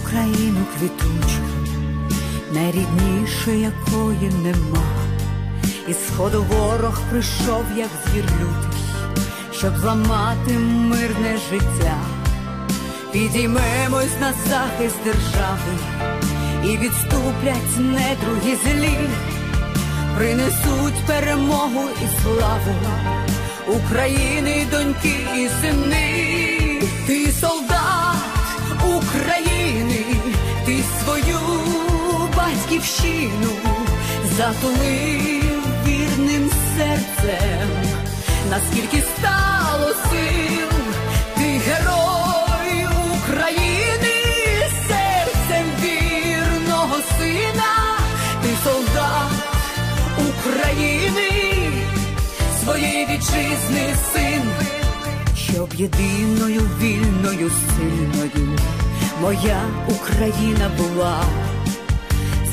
Україну квітучу, найрідніше якої нема. Із сходу ворог прийшов, як звір лютий, щоб зламати мирне життя. Підіймемось на захист держави, і відступлять недруги злі, принесуть перемогу і славу України, доньки і сини. Ти солдат України, ти свою батьківщину затулив вірним серцем, наскільки стало сил. Ти герой України, серцем вірного сина. Ти солдат України, своєї вітчизни син, щоб єдиною, вільною, сильною моя Україна була.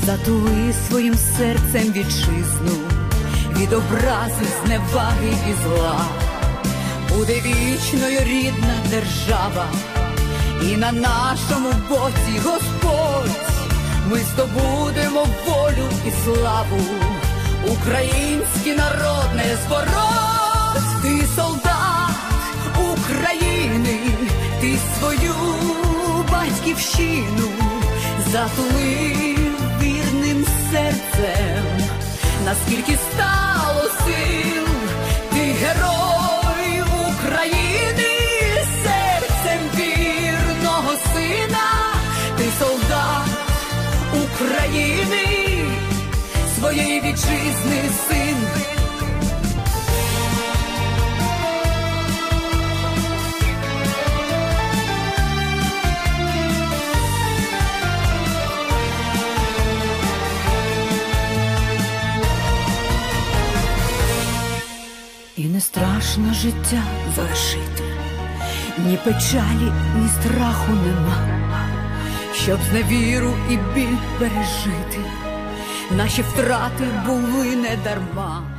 Затули своїм серцем вітчизну від образи, зневаги і зла. Буде вічною рідна держава, і на нашому боці Господь. Ми здобудемо волю і славу, український народ не збороть. Ти солдат України, ти свою батьківщину затулив вірним серцем, наскільки стало сил. Ти герой України, серцем вірного сина. Ти солдат України, своєї вітчизни син. І не страшно життя залишити, ні печалі, ні страху нема, щоб зневіру і біль пережити. Наші втрати були не дарма.